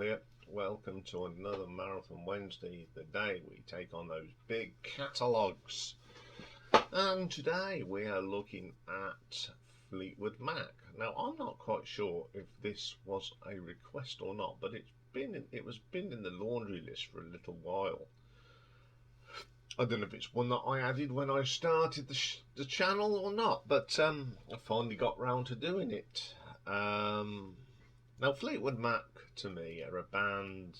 Tango here. Welcome to another Marathon Wednesday, the day we take on those big catalogues. And today we are looking at Fleetwood Mac. Now I'm not quite sure if this was a request or not, but it's been in the laundry list for a little while. I don't know if it's one that I added when I started the channel or not, but I finally got round to doing it. Now, Fleetwood Mac, to me, are a band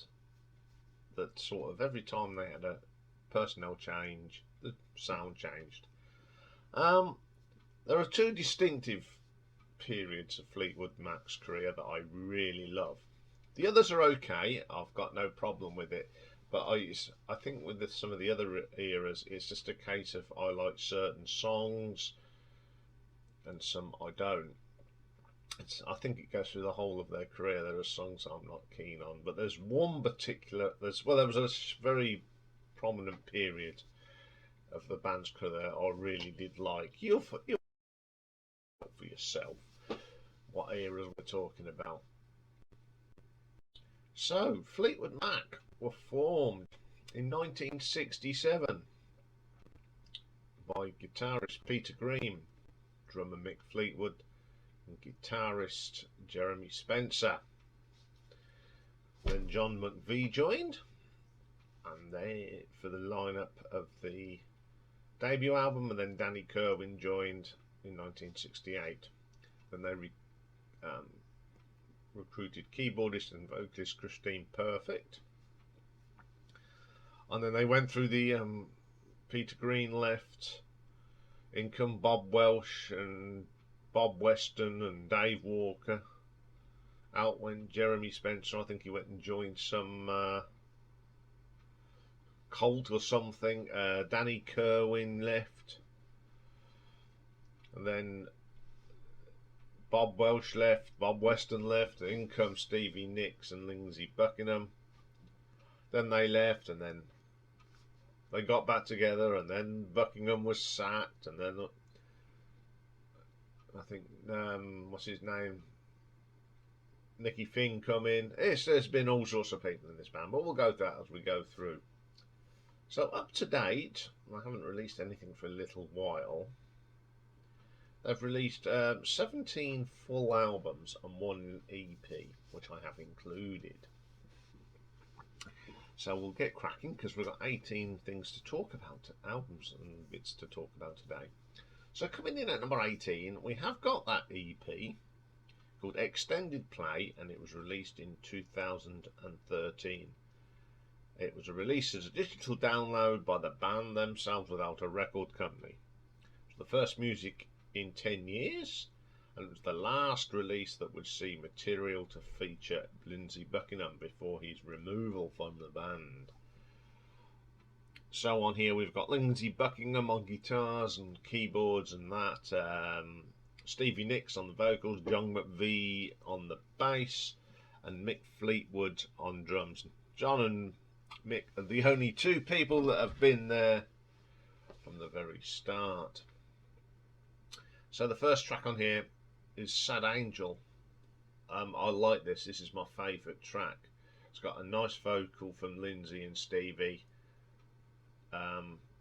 that sort of every time they had a personnel change, the sound changed. There are two distinctive periods of Fleetwood Mac's career that I really love. The others are okay, I've got no problem with it, but I think with some of the other eras, it's just a case of I like certain songs and some I don't. I think it goes through the whole of their career. There are songs I'm not keen on, but there's one particular. There was a very prominent period of the band's career I really did like. You'll for yourself what eras we're talking about. So, Fleetwood Mac were formed in 1967 by guitarist Peter Green, drummer Mick Fleetwood, guitarist Jeremy Spencer. Then John McVie joined, and they for the lineup of the debut album, and then Danny Kirwan joined in 1968. Then they recruited keyboardist and vocalist Christine Perfect, and then they went through the Peter Green left, in come Bob Welsh and Bob Weston and Dave Walker. Out went Jeremy Spencer. I think he went and joined some cult or something. Danny Kirwan left, and then Bob Welsh left, Bob Weston left. In come Stevie Nicks and Lindsey Buckingham. Then they left, and then they got back together, and then Buckingham was sacked, and then I think, what's his name? Nicky Finn come in. There's been all sorts of people in this band, but we'll go through that as we go through. So up to date, I haven't released anything for a little while. They've released 17 full albums and one EP, which I have included. So we'll get cracking because we've got 18 things to talk about, albums and bits to talk about today. So coming in at number 18, we have got that EP called Extended Play, and it was released in 2013. It was released as a digital download by the band themselves without a record company. It was the first music in 10 years, and it was the last release that would see material to feature Lindsey Buckingham before his removal from the band. So on here we've got Lindsey Buckingham on guitars and keyboards and that, Stevie Nicks on the vocals, John McVie on the bass, and Mick Fleetwood on drums. John and Mick are the only two people that have been there from the very start. So the first track on here is Sad Angel. I like this. This is my favourite track. It's got a nice vocal from Lindsey and Stevie.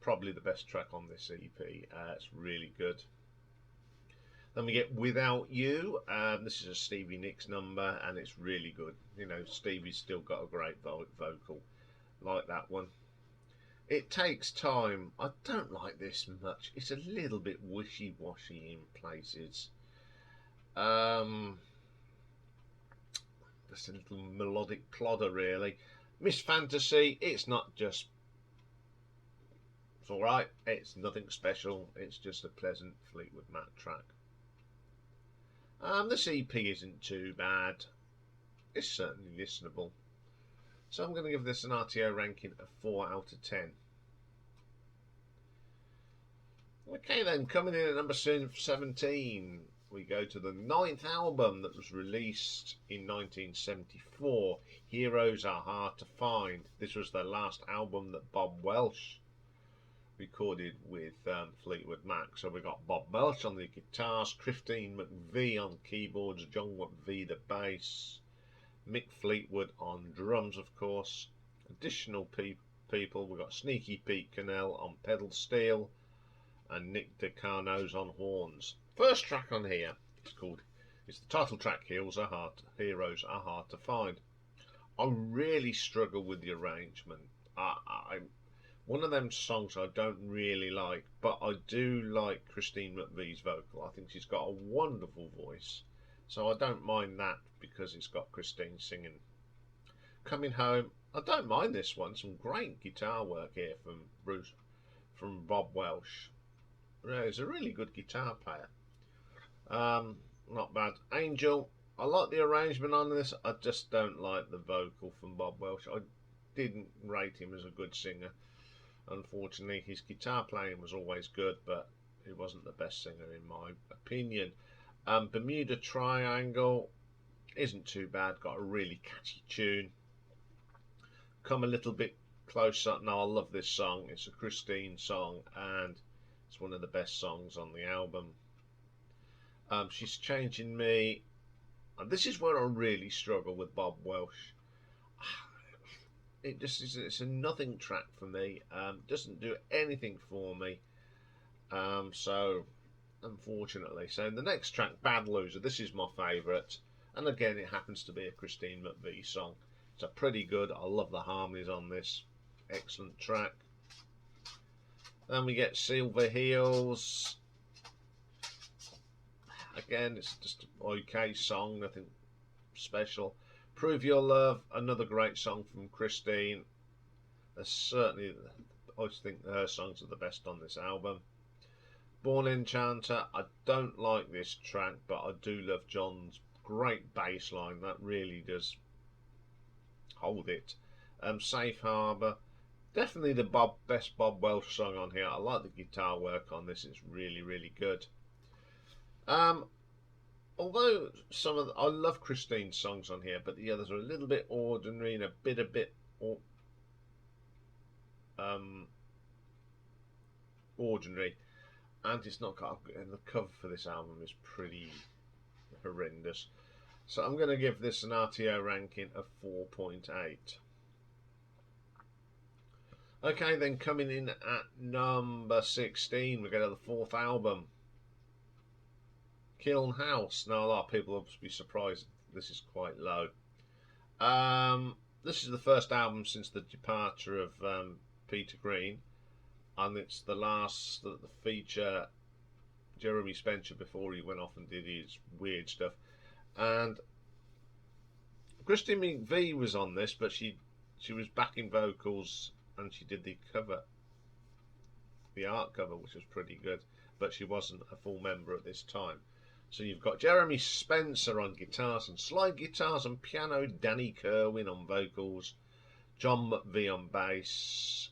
Probably the best track on this EP. It's really good. Then we get Without You. This is a Stevie Nicks number, and it's really good. You know, Stevie's still got a great vocal. Like that one. It Takes Time. I don't like this much. It's a little bit wishy-washy in places. Just a little melodic plodder, really. Miss Fantasy. It's not just... It's alright, it's nothing special, it's just a pleasant Fleetwood Mac track. This EP isn't too bad, it's certainly listenable. So I'm going to give this an RTO ranking of 4 out of 10. Okay then, coming in at number 17, we go to the 9th album that was released in 1974, Heroes Are Hard to Find. This was the last album that Bob Welsh recorded with Fleetwood Mac. So we got Bob Welsh on the guitars, Christine McVie on keyboards, John McVie the bass, Mick Fleetwood on drums, of course. Additional people, we've got Sneaky Pete Cannell on pedal steel and Nick DeCarnos on horns. First track on here it's the title track, Heroes Are Hard to Find. I really struggle with the arrangement. One of them songs I don't really like, but I do like Christine McVie's vocal. I think she's got a wonderful voice, so I don't mind that because it's got Christine singing. Coming Home, I don't mind this one. Some great guitar work here from Bob Welsh. Yeah, he's a really good guitar player. Not bad. Angel, I like the arrangement on this. I just don't like the vocal from Bob Welsh. I didn't rate him as a good singer. Unfortunately, his guitar playing was always good, but he wasn't the best singer in my opinion. Bermuda Triangle isn't too bad. Got a really catchy tune. Come a Little Bit Closer. Now, I love this song. It's a Christine song, and it's one of the best songs on the album. She's Changing Me. And this is where I really struggle with Bob Welsh. It's a nothing track for me. Doesn't do anything for me. So unfortunately, so the next track, Bad Loser, this is my favourite, and again it happens to be a Christine McVie song. It's a pretty good. I love the harmonies on this. Excellent track. Then we get Silver Heels. Again, it's just an okay song, nothing special. Prove Your Love, another great song from Christine. Certainly, I think her songs are the best on this album. Born Enchanter, I don't like this track, but I do love John's great bass line. That really does hold it. Safe Harbour, definitely the best Bob Welsh song on here. I like the guitar work on this, it's really, really good. Although I love Christine's songs on here, but the others are a little bit ordinary and a bit ordinary, and it's not got. And the cover for this album is pretty horrendous. So I'm going to give this an RTO ranking of 4.8. Okay, then coming in at number 16, we go to the fourth album, Kiln House. Now, a lot of people will be surprised this is quite low. This is the first album since the departure of Peter Green, and it's the last that feature Jeremy Spencer before he went off and did his weird stuff. And Christine McVie was on this, but she was backing vocals and she did the art cover, which was pretty good, but she wasn't a full member at this time. So you've got Jeremy Spencer on guitars and slide guitars and piano, Danny Kerwin on vocals, John McVie on bass,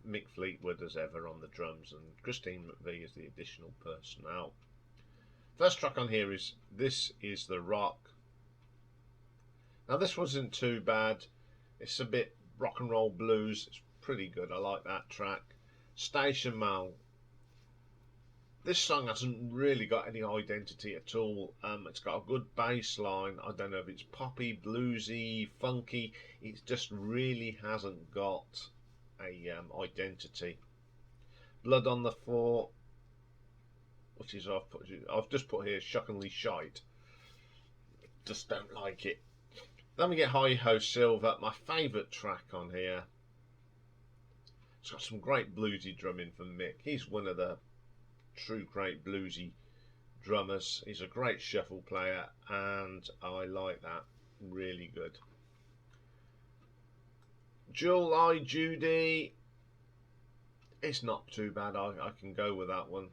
Mick Fleetwood as ever on the drums, and Christine McVie is the additional personnel. First track on here is This Is the Rock. Now this wasn't too bad. It's a bit rock and roll blues. It's pretty good. I like that track. Station Mail. This song hasn't really got any identity at all. It's got a good bass line. I don't know if it's poppy, bluesy, funky. It just really hasn't got a identity. Blood on the Floor, which is I've just put here shockingly shite. Just don't like it. Then we get Hi Ho Silver, my favourite track on here. It's got some great bluesy drumming from Mick. He's one of the true great bluesy drummers. He's a great shuffle player, and I like that. Really good. July Judy, it's not too bad. I can go with that one.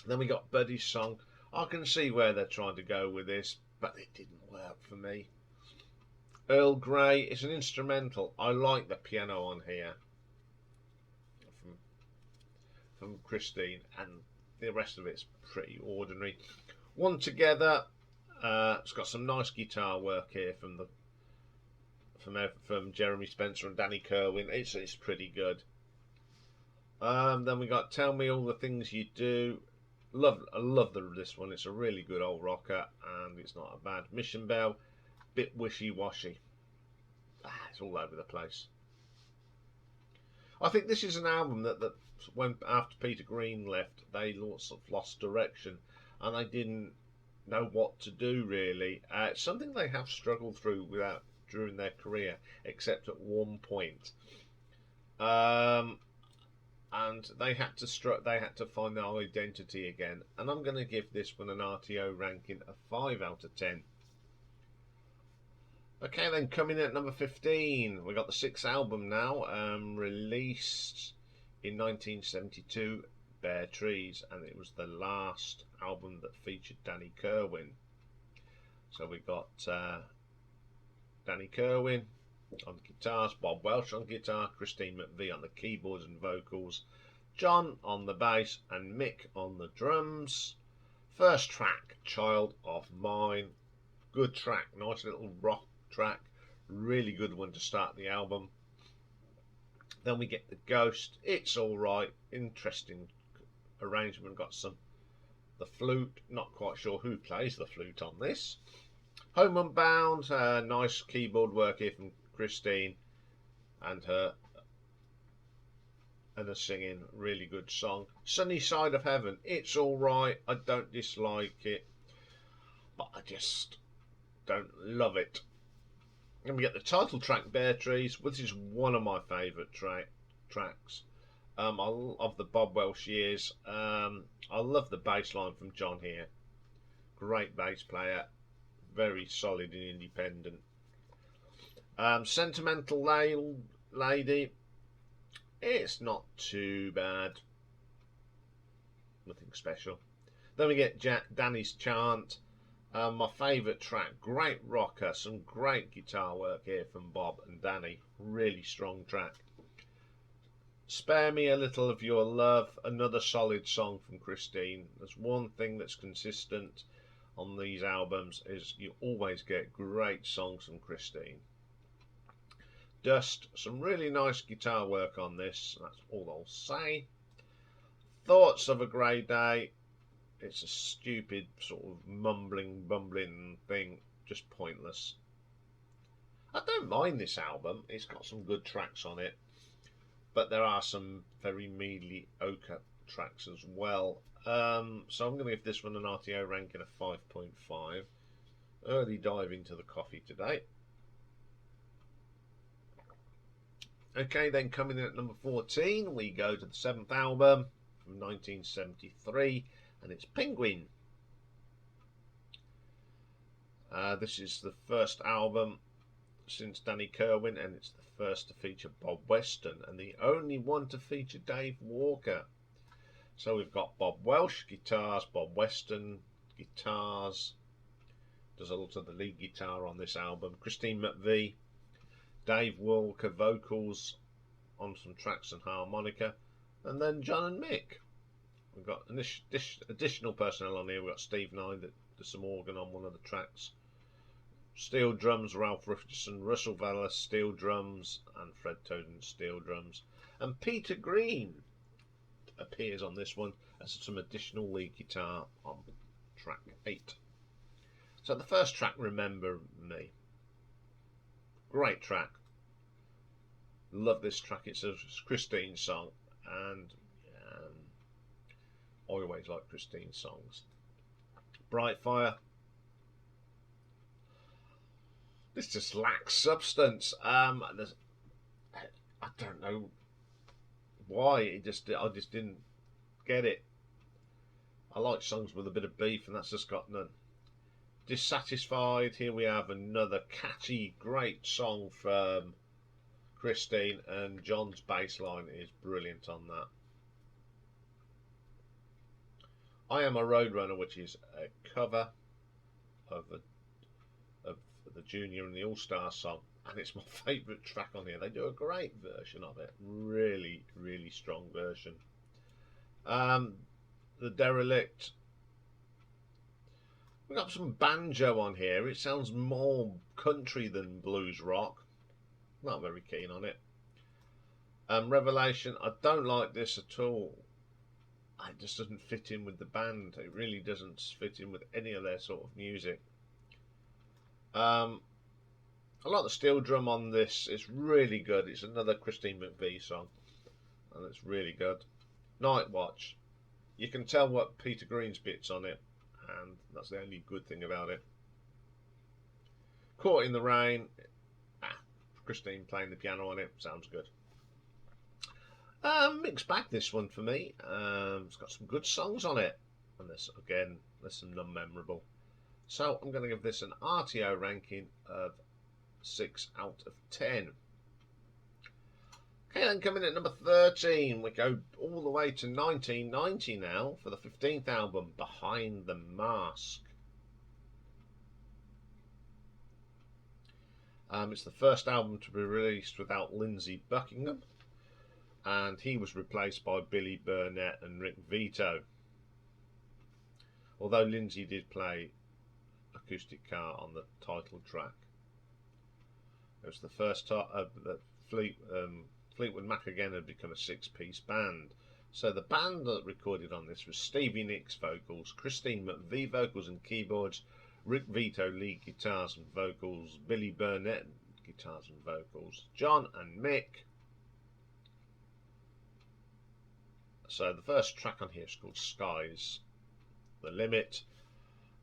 Then we got Buddy's Song. I can see where they're trying to go with this, but it didn't work for me. Earl Grey, it's an instrumental. I like the piano on here from Christine, and the rest of it's pretty ordinary. One Together, it's got some nice guitar work here from Jeremy Spencer and Danny Kerwin. It's pretty good. Then we got Tell Me All the Things You Do. I love this one. It's a really good old rocker, and it's not a bad Mission Bell. Bit wishy-washy. It's all over the place. I think this is an album that when after Peter Green left, they sort of lost direction, and they didn't know what to do really. It's something they have struggled through without during their career, except at one point. And they had to find their identity again. And I'm going to give this one an RTO ranking of 5 out of 10. Okay, then coming in at number 15, we got the 6th album now, released in 1972, Bare Trees, and it was the last album that featured Danny Kirwan. So we got Danny Kirwan on the guitars, Bob Welch on guitar, Christine McVie on the keyboards and vocals, John on the bass, and Mick on the drums. First track, Child of Mine. Good track, nice little rock track, really good one to start the album. Then we get The Ghost. It's alright, interesting arrangement, got the flute, not quite sure who plays the flute on this. Home Unbound, nice keyboard work here from Christine and her singing, really good song. Sunny Side of Heaven, it's alright, I don't dislike it, but I just don't love it. And we get the title track, Bare Trees, which is one of my favourite tracks of the Bob Welch years. I love the bass line from John here. Great bass player, very solid and independent. Sentimental Lady, it's not too bad. Nothing special. Then we get Danny's Chant. My favourite track, great rocker, some great guitar work here from Bob and Danny, really strong track. Spare Me a Little of Your Love, another solid song from Christine. There's one thing that's consistent on these albums is you always get great songs from Christine. Dust, some really nice guitar work on this, that's all I'll say. Thoughts of a Grey Day, it's a stupid sort of bumbling thing, just pointless. I don't mind this album, it's got some good tracks on it, but there are some very mediocre tracks as well. So I'm going to give this one an RTO ranking of 5.5. Early dive into the coffee today. Okay, then coming in at number 14, we go to the 7th album from 1973. And it's Penguin. This is the first album since Danny Kirwan, and it's the first to feature Bob Weston and the only one to feature Dave Walker. So we've got Bob Welch guitars, Bob Weston guitars, does a lot of the lead guitar on this album, Christine McVie, Dave Walker vocals on some tracks and harmonica, and then John and Mick. We've got additional personnel on here. We've got Steve Nye that does some organ on one of the tracks. Steel drums, Ralph Richardson, Russell Vallis, steel drums, and Fred Toden, steel drums. And Peter Green appears on this one as some additional lead guitar on track 8. So the first track, Remember Me. Great track. Love this track. It's a Christine song, and I always like Christine songs. Bright Fire. This just lacks substance. I don't know why. I just didn't get it. I like songs with a bit of beef, and that's just got none. Dissatisfied. Here we have another catchy, great song from Christine, and John's bass line is brilliant on that. I Am a Roadrunner, which is a cover of the Junior and the All-Star song, and it's my favourite track on here. They do a great version of it, really, really strong version. The Derelict. We've got some banjo on here. It sounds more country than blues rock. Not very keen on it. Revelation. I don't like this at all. it just doesn't fit in with the band. It really doesn't fit in with any of their sort of music. I like the steel drum on this. It's really good. It's another Christine McVie song, and it's really good. Night Watch. You can tell what Peter Green's bits on it, and that's the only good thing about it. Caught in the Rain. Christine playing the piano on it. Sounds good. Mixed bag, this one for me. It's got some good songs on it, and this again, there's some non-memorable. So I'm going to give this an RTO ranking of 6 out of 10. Okay, then coming at number 13, we go all the way to 1990 now for the 15th album, Behind the Mask. It's the first album to be released without Lindsey Buckingham, and he was replaced by Billy Burnett and Rick Vito. Although Lindsey did play acoustic guitar on the title track. It was the first time that Fleetwood Mac again had become a 6-piece band. So the band that recorded on this was Stevie Nicks vocals, Christine McVie vocals and keyboards, Rick Vito lead guitars and vocals, Billy Burnett guitars and vocals, John and Mick. So the first track on here is called Skies the Limit.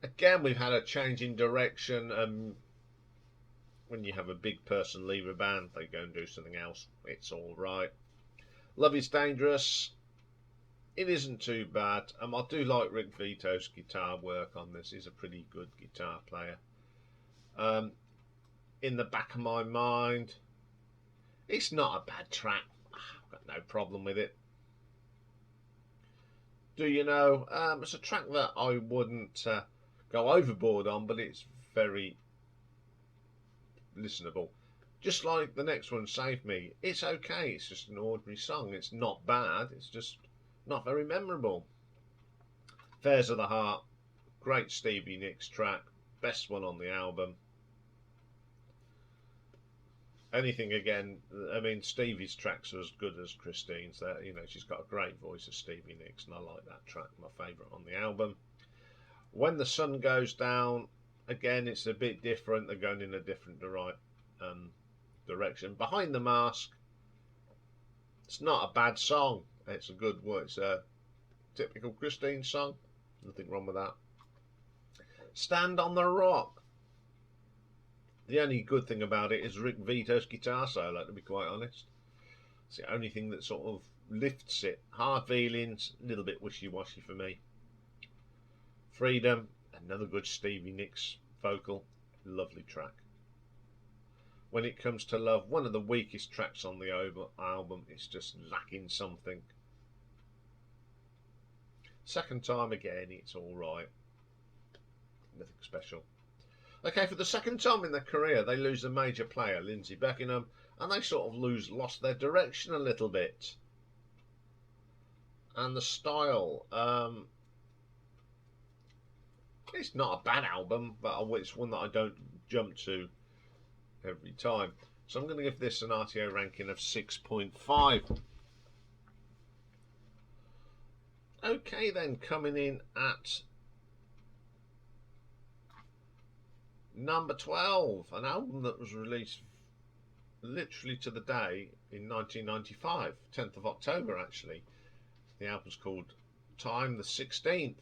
Again, we've had a change in direction. When you have a big person leave a band, they go and do something else. It's all right. Love is Dangerous. It isn't too bad. I do like Rick Vito's guitar work on this. He's a pretty good guitar player. In the Back of My Mind. It's not a bad track. I've got no problem with it. Do you know? It's a track that I wouldn't go overboard on, but it's very listenable. Just like the next one, Save Me. It's okay. It's just an ordinary song. It's not bad. It's just not very memorable. Affairs of the Heart. Great Stevie Nicks track. Best one on the album. Anything again, I mean, Stevie's tracks are as good as Christine's. You know, she's got a great voice of Stevie Nicks, and I like that track. My favourite on the album. When the Sun Goes Down. Again, it's a bit different. They're going in a different direction. Behind the Mask. It's not a bad song. It's a good one. It's a typical Christine song. Nothing wrong with that. Stand on the Rock. The only good thing about it is Rick Vito's guitar solo, to be quite honest. It's the only thing that sort of lifts it. Hard Feelings, a little bit wishy-washy for me. Freedom, another good Stevie Nicks vocal. Lovely track. When It Comes to Love, one of the weakest tracks on the album. It's just lacking something. Second Time, again, it's alright. Nothing special. Okay, for the second time in their career, they lose a major player, Lindsey Buckingham, and they sort of lost their direction a little bit. And the style, it's not a bad album, but it's one that I don't jump to every time. So I'm going to give this an RTO ranking of 6.5. Okay then, coming in at number 12, an album that was released literally to the day in 1995, 10th of October actually. The album's called Time the 16th.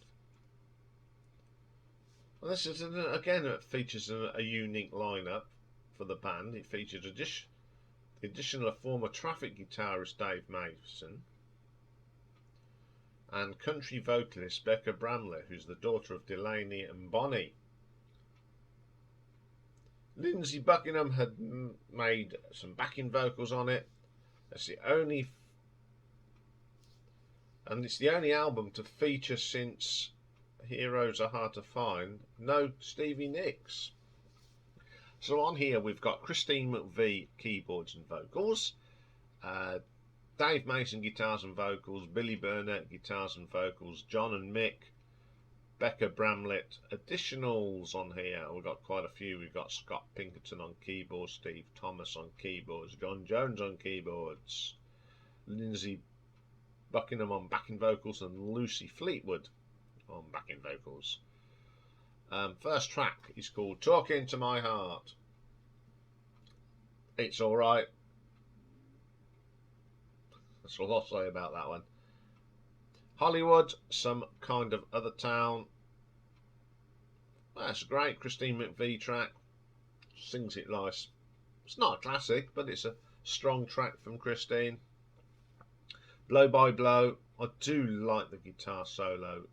Well, this is again, it features a unique lineup for the band. It features the addition of former Traffic guitarist Dave Mason and country vocalist Becca Bramlett, who's the daughter of Delaney and Bonnie. Lindsey Buckingham had made some backing vocals on it. It's the only album to feature since Heroes Are Hard to Find no Stevie Nicks. So on here we've got Christine McVie keyboards and vocals, Dave Mason guitars and vocals, Billy Burnett guitars and vocals, John and Mick, Becca Bramlett. Additionals on here, we've got quite a few. We've got Scott Pinkerton on keyboards, Steve Thomas on keyboards, John Jones on keyboards, Lindsey Buckingham on backing vocals and Lucy Fleetwood on backing vocals. First track is called Talk Into My Heart. It's alright. That's all I'll say about that one. Hollywood, Some Kind of Other Town. That's great. Christine McVie track. Sings it nice. It's not a classic, but it's a strong track from Christine. Blow by Blow. I do like the guitar solo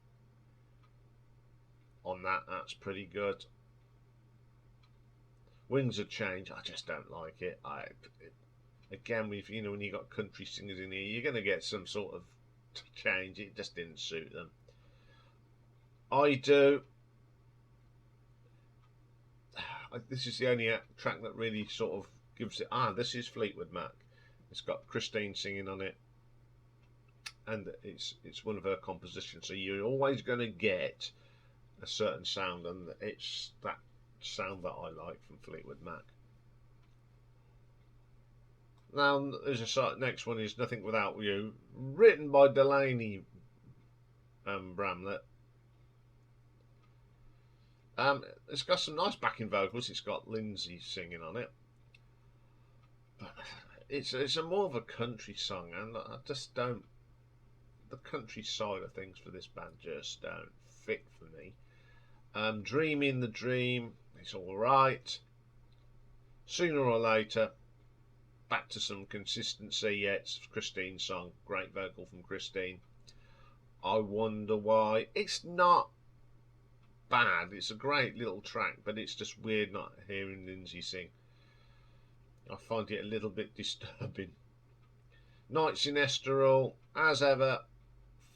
on that. That's pretty good. Wings of Change. I just don't like it. Again, when you got country singers in here, you're going to get some sort of change. It just didn't suit them. I Do. This is the only track that really sort of gives it. This is Fleetwood Mac. It's got Christine singing on it, and it's one of her compositions. So you're always going to get a certain sound, and it's that sound that I like from Fleetwood Mac. Now, there's a next one is Nothing Without You, written by Delaney Bramlett. It's got some nice backing vocals. It's got Lindsay singing on it, but it's a more of a country song, and I just don't. The country side of things for this band just don't fit for me. Dreaming the Dream, it's all right. Sooner or Later, back to some consistency. Yeah, it's Christine's song. Great vocal from Christine. I Wonder Why. It's not bad. It's a great little track, but it's just weird not hearing Lindsay sing. I find it a little bit disturbing. Nights in Estoril, as ever,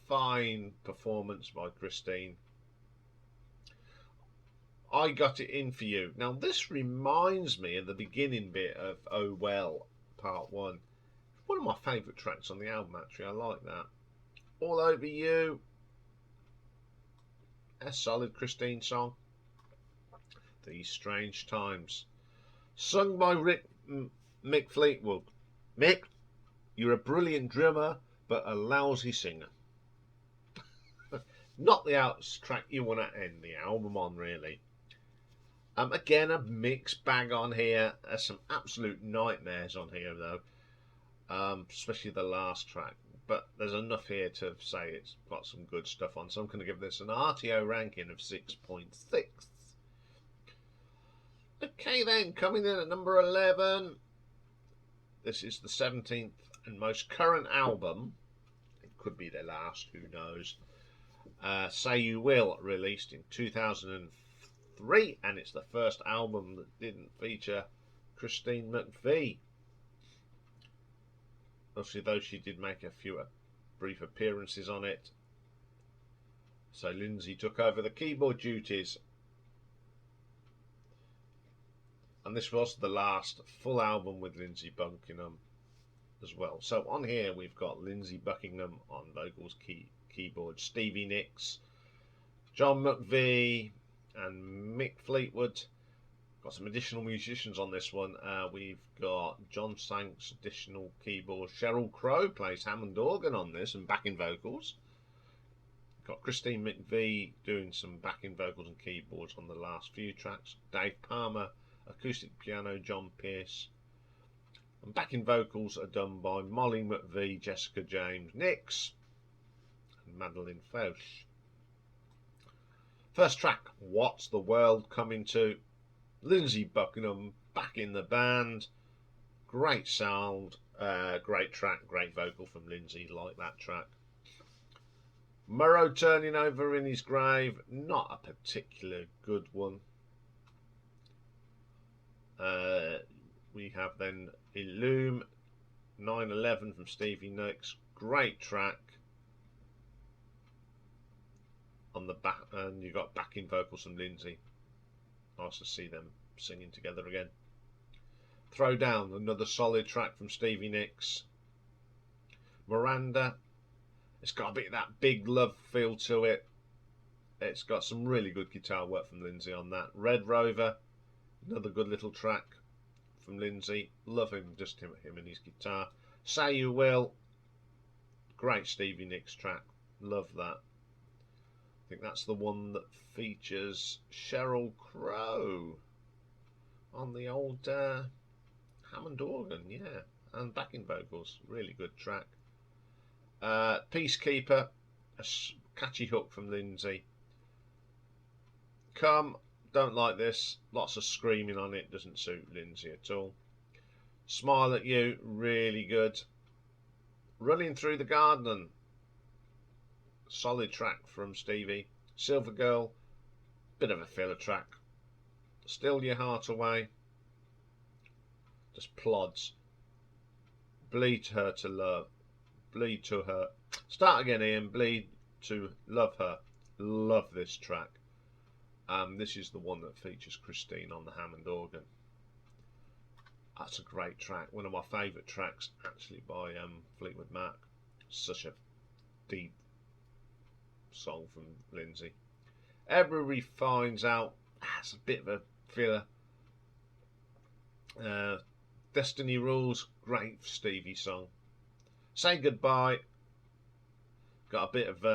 fine performance by Christine. I Got It In For You. Now this reminds me of the beginning bit of Oh Well Part 1. One of my favourite tracks on the album, actually. I like that. All Over You, a solid Christine song. These Strange Times, sung by Mick Fleetwood. Mick, you're a brilliant drummer, but a lousy singer. Not the track you want to end the album on, really. Again, a mixed bag on here. There's some absolute nightmares on here, though. Especially the last track. But there's enough here to say it's got some good stuff on. So I'm going to give this an RTO ranking of 6.6. Okay then, coming in at number 11. This is the 17th and most current album. It could be their last, who knows. Say You Will, released in 2003, and it's the first album that didn't feature Christine McVie. Obviously, though, she did make a few brief appearances on it. So Lindsay took over the keyboard duties. And this was the last full album with Lindsay Buckingham as well. So on here we've got Lindsay Buckingham on vocals, keyboard, Stevie Nicks, John McVie and Mick Fleetwood. Got some additional musicians on this one. We've got John Sank's additional keyboard. Sheryl Crow plays Hammond organ on this and backing vocals. Got Christine McVie doing some backing vocals and keyboards on the last few tracks. Dave Palmer, acoustic piano, John Pierce. And backing vocals are done by Molly McVie, Jessica James Nicks and Madeline Fausch. First track, What's the World Coming To? Lindsay Buckingham back in the band. Great sound, great track, great vocal from Lindsay, like that track. Murrow Turning Over in His Grave, not a particular good one. We have then Illume 9/11 from Stevie Nicks, great track. On the back, and you got backing vocals from Lindsay. Nice to see them singing together again. Throw Down, another solid track from Stevie Nicks. Miranda, it's got a bit of that big love feel to it. It's got some really good guitar work from Lindsay on that. Red Rover, another good little track from Lindsay. Love him, just him and his guitar. Say You Will, Great Stevie Nicks track. Love that. I think that's the one that features Sheryl Crow on the old Hammond organ, yeah, and backing vocals. Really good track. Peacekeeper, a catchy hook from Lindsay. Come, don't like this. Lots of screaming on it. Doesn't suit Lindsay at all. Smile at You, really good. Running Through the Garden, solid track from Stevie. Silver Girl, bit of a filler track. Still Your Heart Away, just plods. Bleed Her to Love, Bleed to Her. Start again, Iain. Bleed to Love Her. Love this track. This is the one that features Christine on the Hammond organ. That's a great track. One of my favourite tracks, actually, by Fleetwood Mac. Such a deep song from Lindsay. Everybody Finds Out. That's a bit of a filler. Destiny Rules. Great Stevie song. Say Goodbye. Got a bit of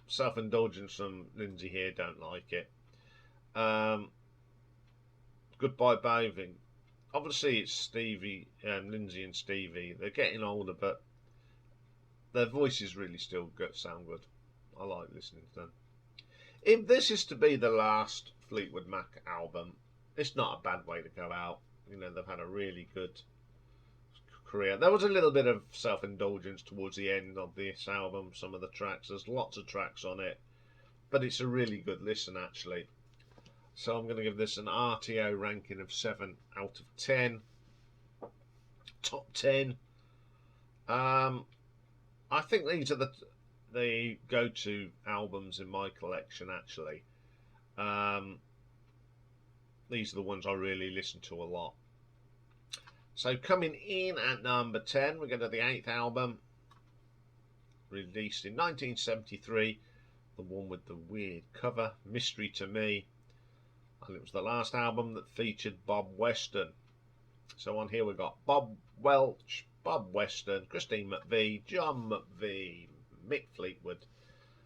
self-indulgence from Lindsay here. Don't like it. Goodbye Bathing. Obviously it's Stevie, Lindsay and Stevie. They're getting older, but their voices really still sound good. I like listening to them. If this is to be the last Fleetwood Mac album, it's not a bad way to go out. You know, they've had a really good career. There was a little bit of self-indulgence towards the end of this album, some of the tracks. There's lots of tracks on it, but it's a really good listen, actually. So I'm going to give this an RTO ranking of 7 out of 10. Top 10. I think these are the go-to albums in my collection, actually. These are the ones I really listen to a lot. So coming in at number 10, we go to the 8th album. Released in 1973. The one with the weird cover, Mystery to Me. And it was the last album that featured Bob Weston. So on here we've got Bob Welch, Bob Weston, Christine McVie, John McVie, Mick Fleetwood,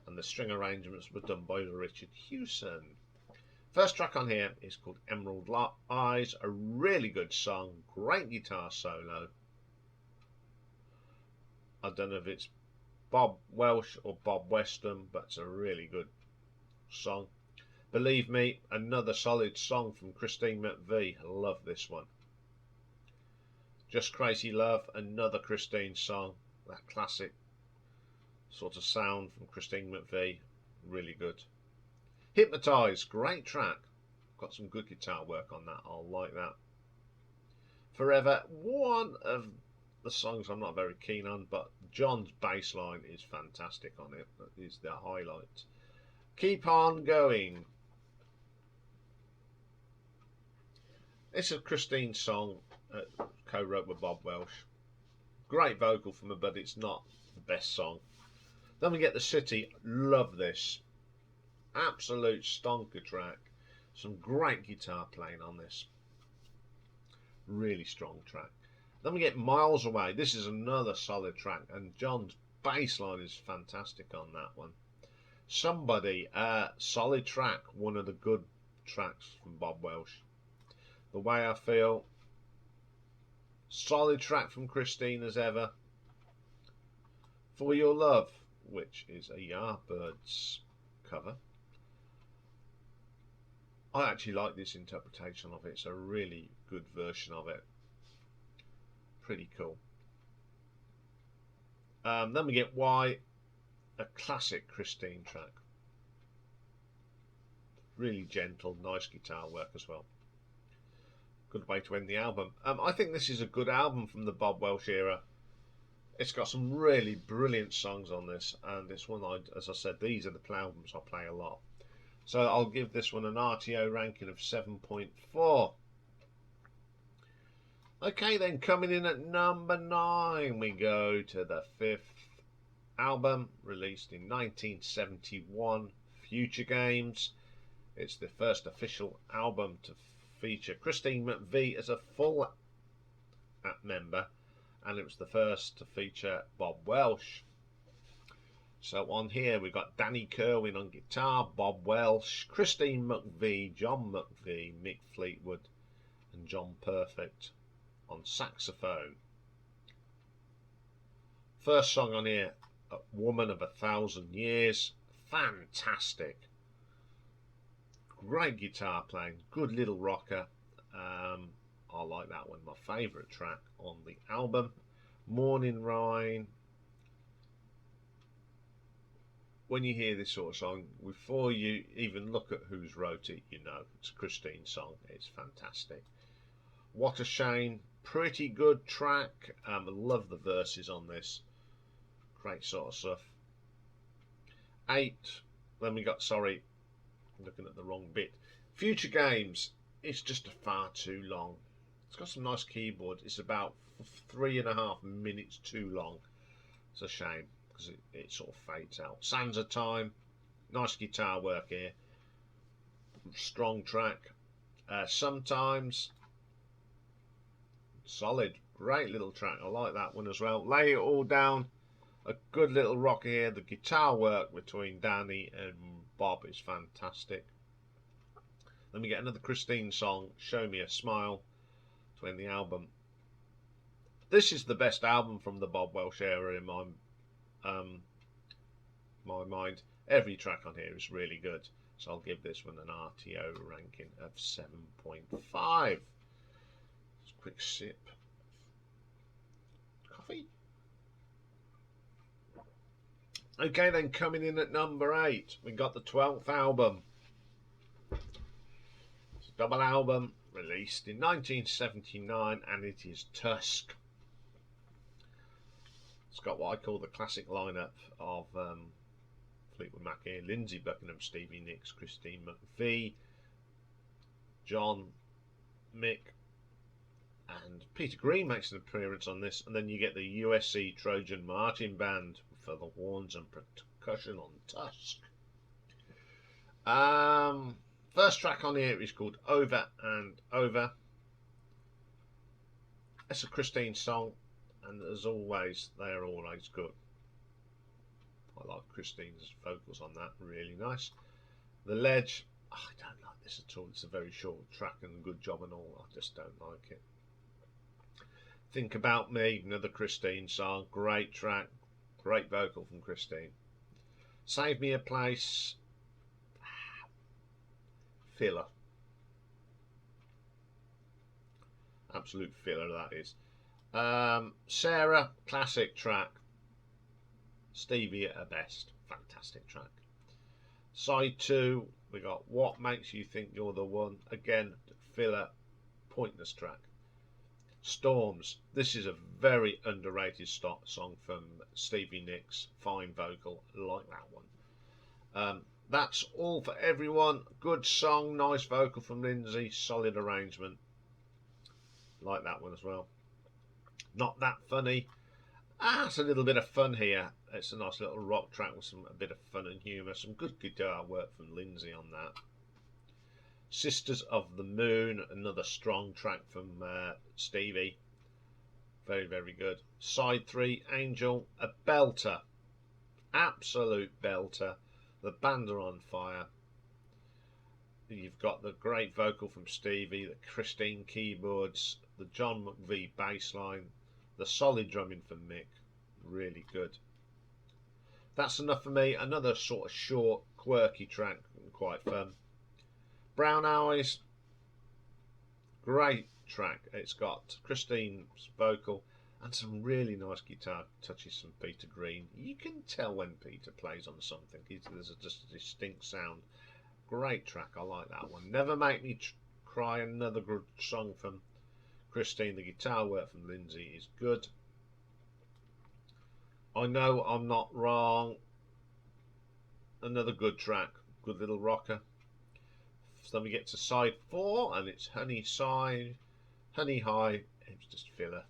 and the string arrangements were done by Richard Hewson. First track on here is called Emerald Eyes, a really good song, great guitar solo. I don't know if it's Bob Welch or Bob Weston, but it's a really good song. Believe Me, another solid song from Christine McVie. I love this one. Just Crazy Love, another Christine song. That classic sort of sound from Christine McVie. Really good. Hypnotise, great track. Got some good guitar work on that. I'll like that. Forever, one of the songs I'm not very keen on, but John's bass line is fantastic on it. That is the highlight. Keep On Going. It's a Christine song, co-wrote with Bob Welch. Great vocal from her, but it's not the best song. Then we get The City. Love this. Absolute stonker track. Some great guitar playing on this. Really strong track. Then we get Miles Away. This is another solid track, and John's bass line is fantastic on that one. Somebody, solid track. One of the good tracks from Bob Welch. The Way I Feel, solid track from Christine as ever. For Your Love, which is a Yardbirds cover. I actually like this interpretation of it. It's a really good version of it. Pretty cool. Then we get Why, a classic Christine track. Really gentle, nice guitar work as well. Good way to end the album. I think this is a good album from the Bob Welch era. It's got some really brilliant songs on this, and it's one, as I said, these are the albums I play a lot. So I'll give this one an RTO ranking of 7.4. Okay, then coming in at number 9, we go to the 5th album, released in 1971, Future Games. It's the first official album to feature Christine McVie as a full member, and it was the first to feature Bob Welch. So on here we've got Danny Kerwin on guitar, Bob Welsh, Christine McVie, John McVie, Mick Fleetwood and John Perfect on saxophone. First song on here, A Woman of 1,000 Years. Fantastic. Great guitar playing, good little rocker. I like that one, my favourite track on the album. Morning Rain. When you hear this sort of song, before you even look at who's wrote it, you know it's a Christine song. It's fantastic. What a Shame, pretty good track. I love the verses on this. Great sort of stuff. 8. Then we got, sorry, I'm looking at the wrong bit. Future Games. It's just far too long. It's got some nice keyboard. It's about 3.5 minutes too long. It's a shame because it sort of fades out. Sands of Time. Nice guitar work here. Strong track. Sometimes. Solid. Great little track. I like that one as well. Lay It All Down. A good little rocker here. The guitar work between Danny and Bob is fantastic. Then we get another Christine song, Show Me a Smile, to end the album. This is the best album from the Bob Welsh era in my mind. Every track on here is really good. So I'll give this one an RTO ranking of 7.5. Just a quick sip. Coffee. Okay, then coming in at number 8, we got the 12th album. It's a double album released in 1979 and it is Tusk. It's got what I call the classic lineup of Fleetwood Mac here. Lindsey Buckingham, Stevie Nicks, Christine McVie, John, Mick and Peter Green makes an appearance on this, and then you get the USC Trojan Marching Band for the horns and percussion on Tusk. First track on here is called Over and Over. It's a Christine song, and as always, they are always good. I like Christine's vocals on that, really nice. The Ledge, I don't like this at all. It's a very short track and a good job and all. I just don't like it. Think About Me, another Christine song, great track, great vocal from Christine. Save Me a Place, filler. Absolute filler that is. Sarah, classic track. Stevie at her best, fantastic track. Side 2, we got What Makes You Think You're the One, again, filler, pointless track. Storms, this is a very underrated song from Stevie Nicks, fine vocal, like that one. That's all for everyone. Good song, nice vocal from Lindsey, solid arrangement, like that one as well. Not That Funny. It's a little bit of fun here. It's a nice little rock track with a bit of fun and humour. Some good guitar work from Lindsey on that. Sisters of the Moon, another strong track from Stevie. Very, very good. Side 3, Angel, a belter. Absolute belter. The band are on fire. You've got the great vocal from Stevie, the Christine keyboards, the John McVie bass line, the solid drumming from Mick. Really good. That's enough for me. Another sort of short, quirky track and quite fun. Brown Eyes, great track. It's got Christine's vocal and some really nice guitar touches from Peter Green. You can tell when Peter plays on something. There's just a distinct sound. Great track. I like that one. Never Make Me Cry, another good song from Christine. The guitar work from Lindsey is good. I Know I'm Not Wrong, another good track. Good little rocker. So then we get to side 4 and it's Honey High, it's just filler.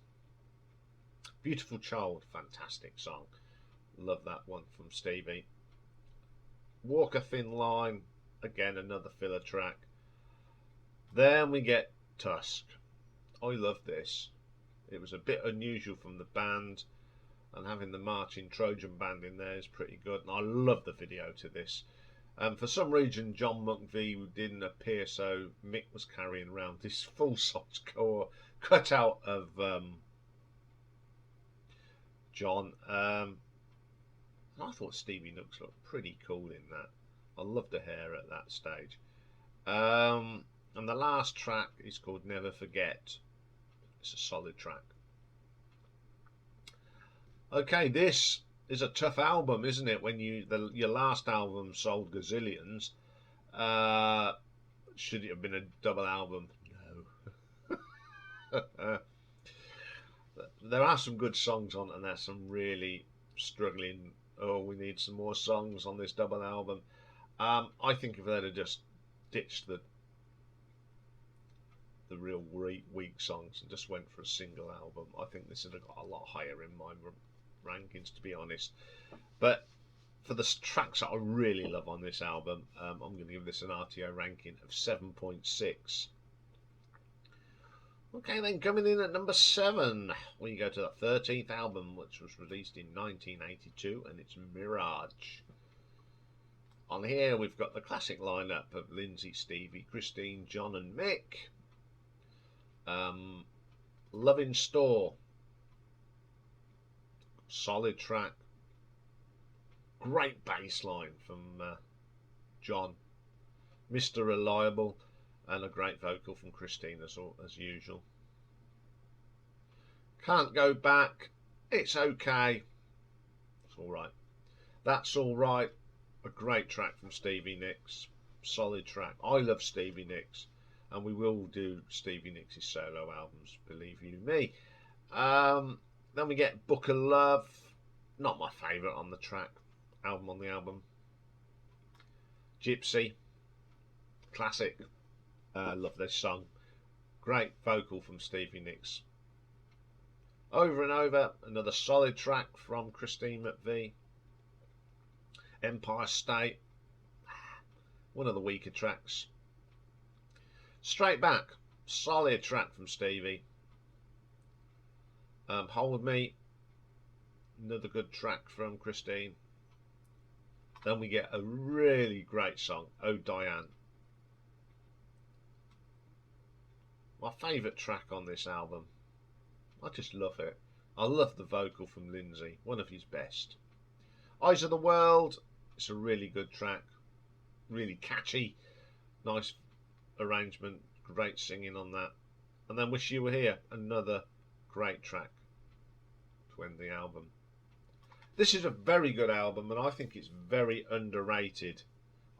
Beautiful Child, fantastic song. Love that one from Stevie. Walk a Thin Line, again another filler track. Then we get Tusk. I love this. It was a bit unusual from the band. and having the marching Trojan band in there is pretty good. And I love the video to this. For some reason, John McVie didn't appear, so Mick was carrying around this full-size cut out of John. I thought Stevie Nicks looked pretty cool in that. I love the hair at that stage. And the last track is called Never Forget. It's a solid track. Okay, this is a tough album, isn't it? When your last album sold gazillions, should it have been a double album? No. There are some good songs on, and there's some really struggling. Oh, we need some more songs on this double album. I think if they'd have just ditched the real weak songs and just went for a single album, I think this would have got a lot higher in my rankings, to be honest. But for the tracks that I really love on this album, I'm going to give this an RTO ranking of 7.6. Okay, then coming in at number 7, we go to the 13th album, which was released in 1982, and it's Mirage. On here we've got the classic lineup of Lindsay, Stevie, Christine, John and Mick. Love in Store, solid track, great bass line from John, Mr. Reliable, and a great vocal from Christine as usual. Can't Go Back, it's okay, it's alright. That's Alright, a great track from Stevie Nicks, solid track. I love Stevie Nicks, and we will do Stevie Nicks' solo albums, believe you me. Then we get Book of Love, not my favourite on the album. Gypsy, classic, love this song. Great vocal from Stevie Nicks. Over and Over, another solid track from Christine McVie. Empire State, one of the weaker tracks. Straight Back, solid track from Stevie. Hold Me, another good track from Christine. Then we get a really great song, Oh Diane. My favourite track on this album. I just love it. I love the vocal from Lindsay, one of his best. Eyes of the World, it's a really good track, really catchy, nice arrangement, great singing on that. And then Wish You Were Here, another great track to end the album. This is a very good album, and I think it's very underrated.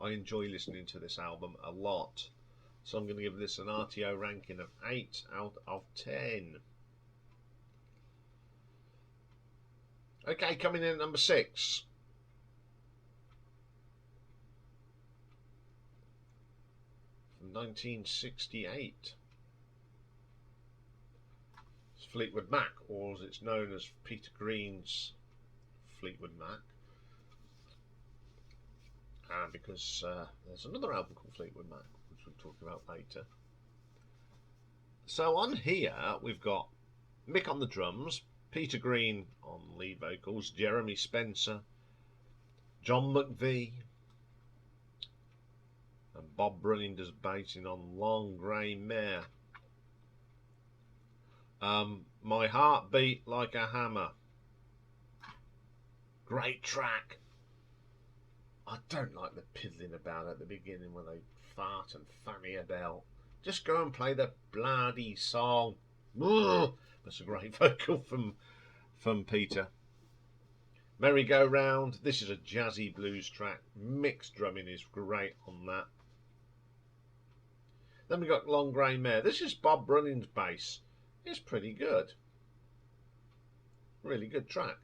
I enjoy listening to this album a lot, so I'm going to give this an RTO ranking of 8 out of 10. Okay, coming in at number 6. From 1968. It's Fleetwood Mac, or as it's known as Peter Green's Fleetwood Mac. Because there's another album called Fleetwood Mac, which we'll talk about later. So on here, we've got Mick on the drums, Peter Green on lead vocals, Jeremy Spencer, John McVie, and Bob Brunning does bassing on Long Grey Mare. My Heart Beat Like a Hammer, great track. I don't like the piddling about at the beginning when they fart and fanny about. Just go and play the bloody song. Ugh. That's a great vocal from Peter. Merry Go Round, this is a jazzy blues track. Mixed drumming is great on that. Then we got Long Grey Mare. This is Bob Brunning's bass. It's pretty good. Really good track.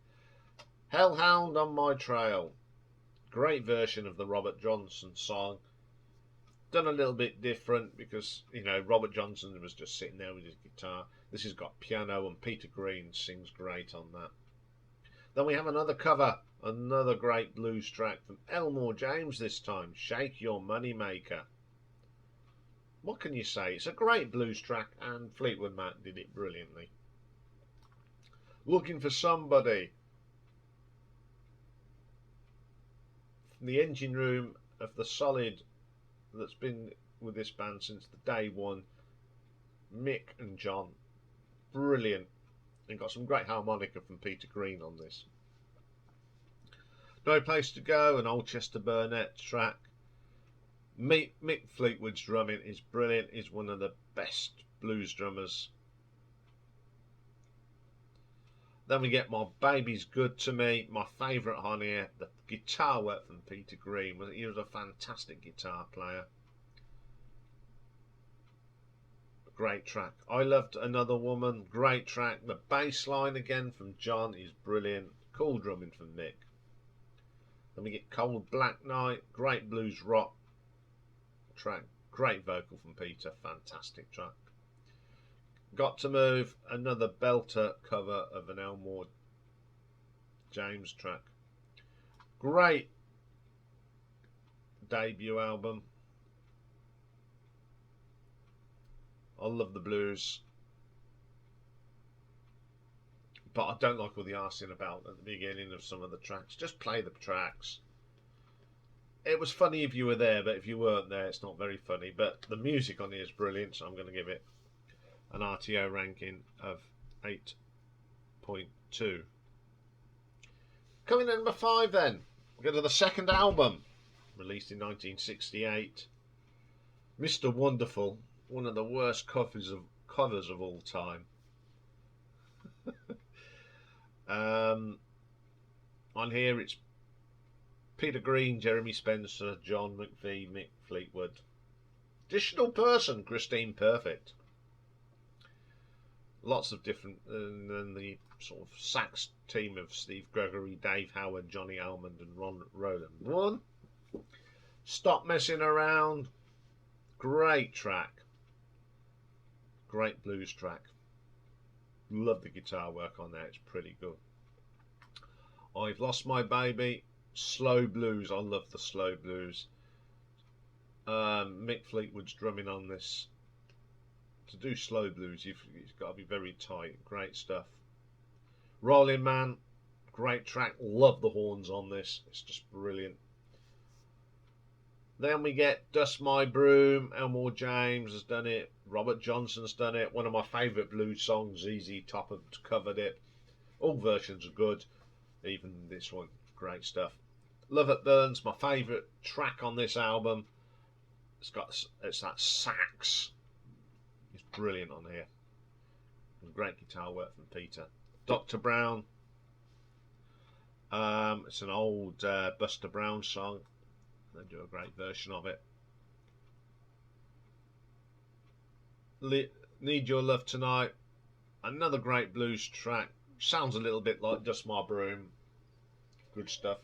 Hellhound on My Trail. Great version of the Robert Johnson song. Done a little bit different because, you know, Robert Johnson was just sitting there with his guitar. This has got piano, and Peter Green sings great on that. Then we have another cover, another great blues track from Elmore James this time, Shake Your Money Maker. What can you say? It's a great blues track, and Fleetwood Mac did it brilliantly. Looking for Somebody, from the engine room of the solid that's been with this band since the day one. Mick and John, brilliant, and got some great harmonica from Peter Green on this. No Place to Go, an old Chester Burnett track. Mick Fleetwood's drumming is brilliant. He's one of the best blues drummers. Then we get My Baby's Good to Me, my favourite on here. The guitar work from Peter Green. He was a fantastic guitar player. Great track. I Loved Another Woman. Great track. The bass line again from John is brilliant. Cool drumming from Mick. Then we get Cold Black Night. Great blues rock track. Great vocal from Peter. Fantastic track. Got to Move. Another belter cover of an Elmore James track. Great debut album. I love the blues, but I don't like all the arsing about at the beginning of some of the tracks. Just play the tracks. It was funny if you were there, but if you weren't there, it's not very funny. But the music on here is brilliant, so I'm going to give it an RTO ranking of 8.2. Coming in number 5 then, we go to the second album, released in 1968. Mr. Wonderful, one of the worst covers of all time. On here it's Peter Green, Jeremy Spencer, John McVie, Mick Fleetwood. Additional person, Christine Perfect. Lots of different, and then the sort of sax team of Steve Gregory, Dave Howard, Johnny Almond and Ron Rowland. One, Stop Messing Around. Great track. Great blues track. Love the guitar work on there, it's pretty good. I've Lost My Baby. Slow blues, I love the slow blues. Mick Fleetwood's drumming on this. To do slow blues, you've got to be very tight. Great stuff. Rolling Man, great track. Love the horns on this. It's just brilliant. Then we get Dust My Broom. Elmore James has done it. Robert Johnson's done it. One of my favourite blues songs. ZZ Top have covered it. All versions are good. Even this one, great stuff. Love It Burns, my favourite track on this album. It's that sax. It's brilliant on here. And great guitar work from Peter. Dr. Brown. It's an old Buster Brown song. They do a great version of it. Need Your Love Tonight. Another great blues track. Sounds a little bit like Dust My Broom. Good stuff.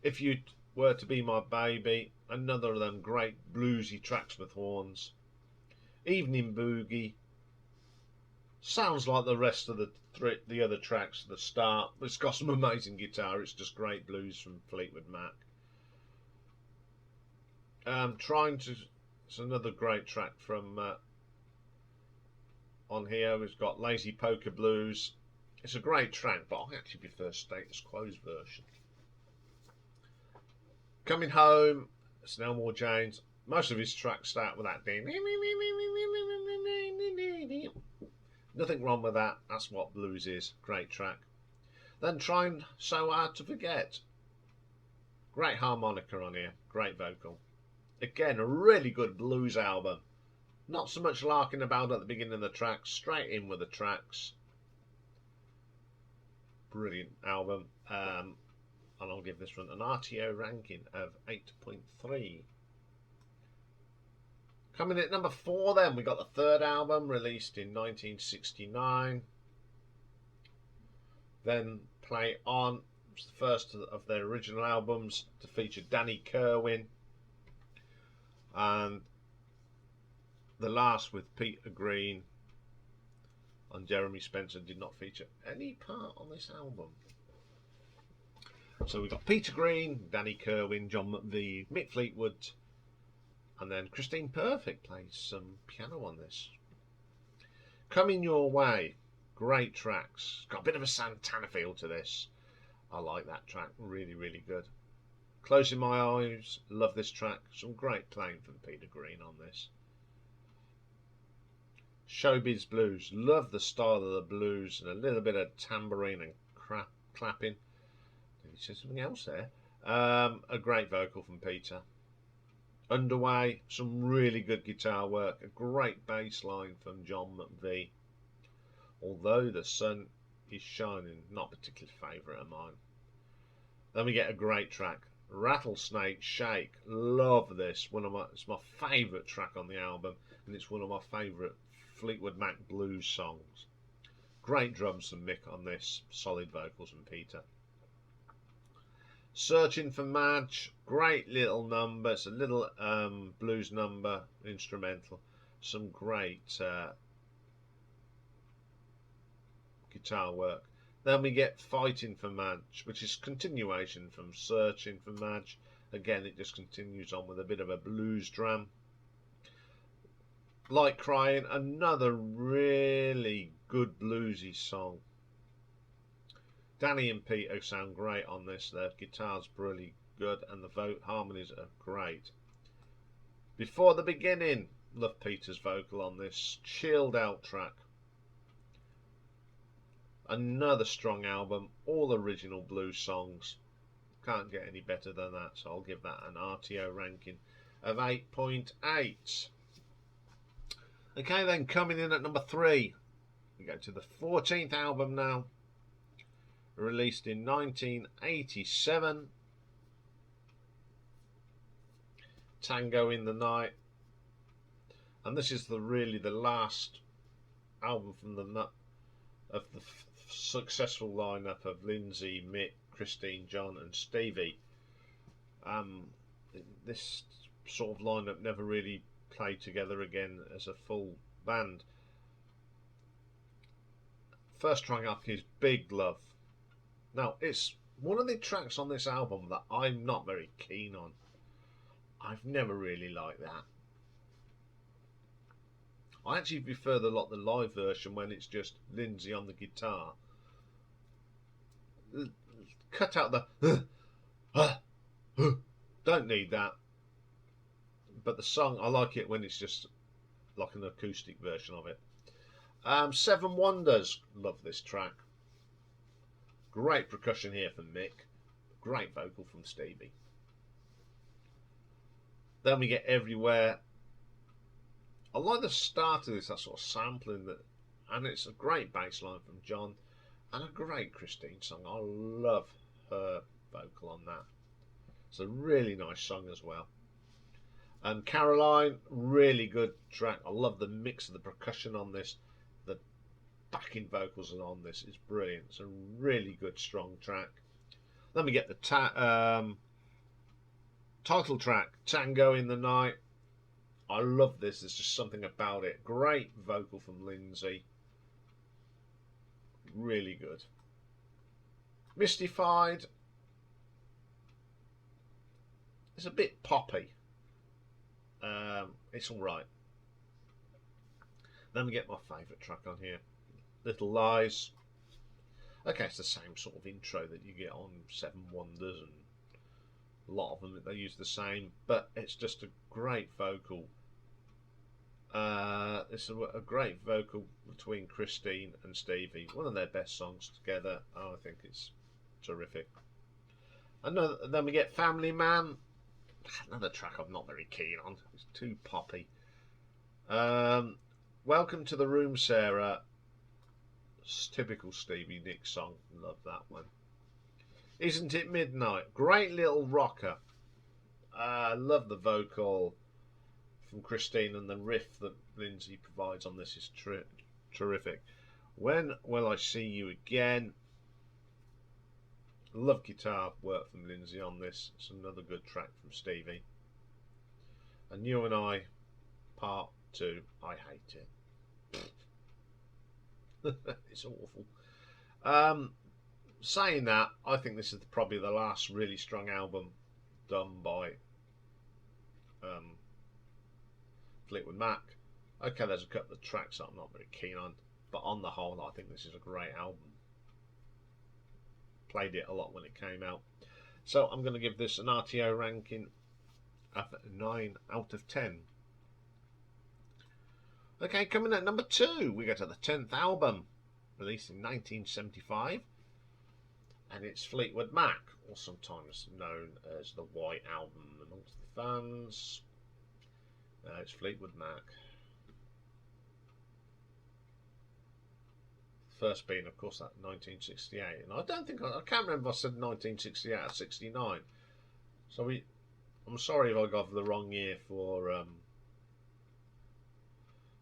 If You Were to Be My Baby. Another of them great bluesy tracks with horns. Evening Boogie. Sounds like the rest of the other tracks at the start. It's got some amazing guitar. It's just great blues from Fleetwood Mac. It's another great track from on here. We've got Lazy Poker Blues. It's a great track, but I actually prefer Status Quo's version. Coming Home. It's an Elmore James. Most of his tracks start with that ding. Nothing wrong with that. That's what blues is. Great track. Then Trying So Hard to Forget. Great harmonica on here. Great vocal. Again, a really good blues album. Not so much larking about at the beginning of the tracks. Straight in with the tracks. Brilliant album. And I'll give this one an RTO ranking of 8.3. Coming in at number 4 then, we got the third album released in 1969. Then Play On, which was the first of their original albums to feature Danny Kirwan. And the last with Peter Green and Jeremy Spencer did not feature any part on this album. So we've got Peter Green, Danny Kirwan, John McVie, Mick Fleetwood, and then Christine Perfect plays some piano on this. Coming Your Way, great tracks. Got a bit of a Santana feel to this. I like that track, really, really good. Closing My Eyes, love this track. Some great playing from Peter Green on this. Showbiz Blues, love the style of the blues and a little bit of tambourine and clapping. Did he say something else there? A great vocal from Peter. Underway, some really good guitar work, a great bass line from John McVie. Although the Sun is Shining, not a particular favourite of mine. Then we get a great track, Rattlesnake Shake. Love this. It's my favourite track on the album, and it's one of my favourite Fleetwood Mac blues songs. Great drums from Mick on this, solid vocals from Peter. Searching for Madge, great little number. It's a little blues number, instrumental. Some great guitar work. Then we get Fighting for Madge, which is continuation from Searching for Madge. Again, it just continues on with a bit of a blues dram. Like Crying, another really good bluesy song. Danny and Peter sound great on this. Their guitar's really good and the harmonies are great. Before the Beginning, love Peter's vocal on this. Chilled out track. Another strong album, all original blues songs. Can't get any better than that, so I'll give that an RTO ranking of 8.8. Okay, then coming in at number 3, we go to the 14th album now, released in 1987, Tango in the Night, and this is really the last album from the successful lineup of Lindsay, Mick, Christine, John and Stevie. This sort of lineup never really played together again as a full band. First track up is Big Love. Now, it's one of the tracks on this album that I'm not very keen on. I've never really liked that. I actually prefer the live version when it's just Lindsay on the guitar. Cut out the don't need that. But the song, I like it when it's just like an acoustic version of it. Seven Wonders, love this track. Great percussion here from Mick. Great vocal from Stevie. Then we get Everywhere. I like the start of this, that sort of sampling, and it's a great bass line from John and a great Christine song. I love her vocal on that. It's a really nice song as well. And Caroline, really good track. I love the mix of the percussion on this. The backing vocals on this is brilliant. It's a really good, strong track. Then we get the title track, Tango in the Night. I love this. There's just something about it. Great vocal from Lindsay. Really good. Mystified. It's a bit poppy. It's alright. Then we get my favourite track on here, Little Lies. Okay, it's the same sort of intro that you get on Seven Wonders, and a lot of them they use the same, but it's just a great vocal. It's a great vocal between Christine and Stevie. One of their best songs together. I think it's terrific. Then we get Family Man. Another track I'm not very keen on. It's too poppy. Welcome to the Room, Sarah. It's typical Stevie Nicks song. Love that one. Isn't It Midnight? Great little rocker. Love the vocal from Christine, and the riff that Lindsay provides on this is terrific. When Will I See You Again? Love guitar work from Lindsay on this. It's another good track from Stevie. And You and I, Part 2. I hate it. It's awful. Saying that, I think this is probably the last really strong album done by Fleetwood Mac. Okay, there's a couple of tracks that I'm not very keen on, but on the whole, I think this is a great album. Played it a lot when it came out. So I'm going to give this an RTO ranking of 9 out of 10. Okay, coming at number 2, we go to the 10th album, released in 1975, and it's Fleetwood Mac, or sometimes known as the White Album amongst the fans. It's Fleetwood Mac. First being, of course, that 1968, and I don't think I can't remember if I said 1968 or 69. So I'm sorry if I got the wrong year for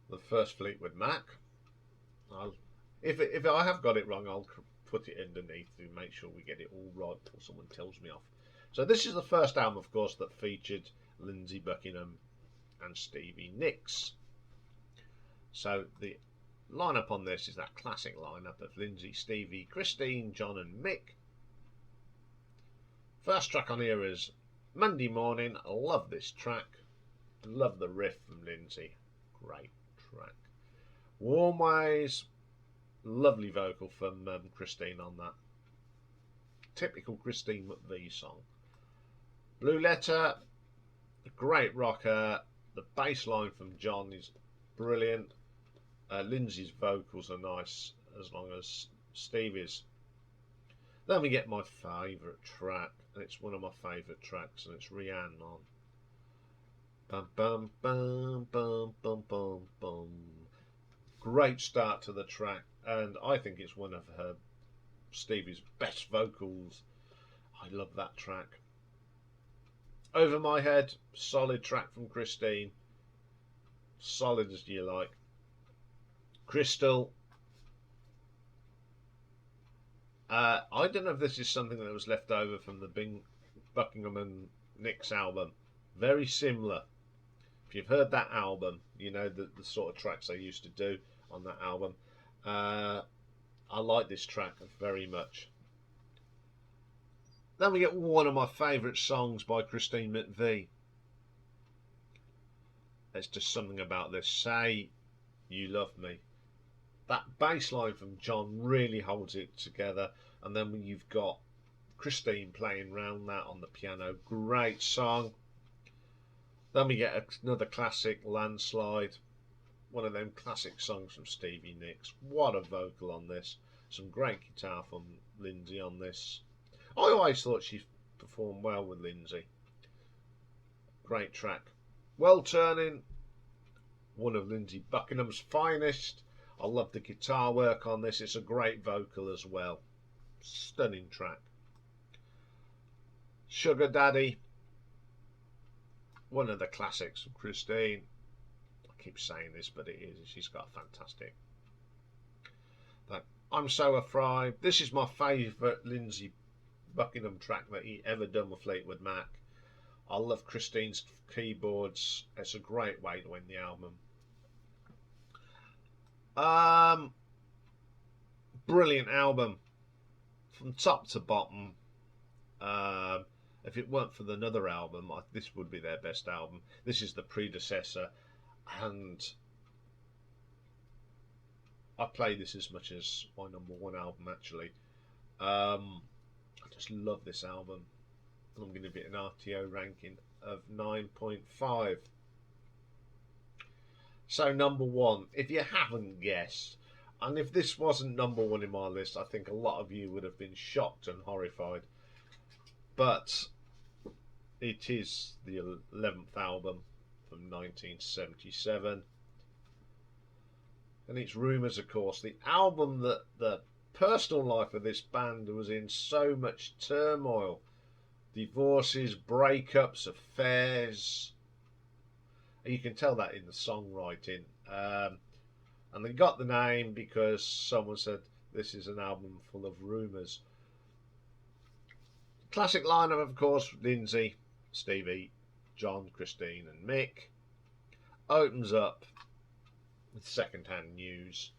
the first Fleetwood Mac. If I have got it wrong, I'll put it underneath to make sure we get it all right before someone tells me off. So this is the first album, of course, that featured Lindsey Buckingham and Stevie Nicks. So the lineup on this is that classic lineup of Lindsey, Stevie, Christine, John and Mick. First track on here is Monday Morning. I love this track. Love the riff from Lindsey. Great track. Warm Ways. Lovely vocal from Christine on that. Typical Christine McVie song. Blue Letter. A great rocker. The bass line from John is brilliant. Lindsey's vocals are nice, as long as Stevie's. Then we get my favourite track, and it's one of my favourite tracks, and it's Iain on. Bum bum bum bum bum bum bum. Great start to the track, and I think it's one of her Stevie's best vocals. I love that track. Over My Head, solid track from Christine. Solid as you like. Crystal. I don't know if this is something that was left over from the Buckingham and Nicks album. Very similar. If you've heard that album, you know the sort of tracks they used to do on that album. I like this track very much. Then we get one of my favourite songs by Christine McVie. It's just something about this. Say You Love Me. That bass line from John really holds it together, and then when you've got Christine playing round that on the piano, great song. Then we get another classic, Landslide, one of them classic songs from Stevie Nicks. What a vocal on this. Some great guitar from Lindsey on this. I always thought she performed well with Lindsey. Great track. Well Turning, one of Lindsey Buckingham's finest. I love the guitar work on this. It's a great vocal as well. Stunning track. Sugar Daddy, one of the classics of Christine. I keep saying this, but it is. She's got fantastic. I'm So Afraid. This is my favourite Lindsey Buckingham track that he ever done with Fleetwood Mac. I love Christine's keyboards. It's a great way to end the album. Brilliant album from top to bottom. If it weren't for another album, this would be their best album. This is the predecessor, and I play this as much as my #1 album actually. I just love this album. I'm going to give it an RTO ranking of 9.5. So #1, if you haven't guessed, and if this wasn't #1 in my list, I think a lot of you would have been shocked and horrified. But it is the 11th album from 1977. And it's Rumours, of course, the album that the personal life of this band was in so much turmoil. Divorces, breakups, affairs. You can tell that in the songwriting. And they got the name because someone said this is an album full of rumours. Classic lineup, of course, Lindsey, Stevie, John, Christine and Mick. Opens up with Secondhand News.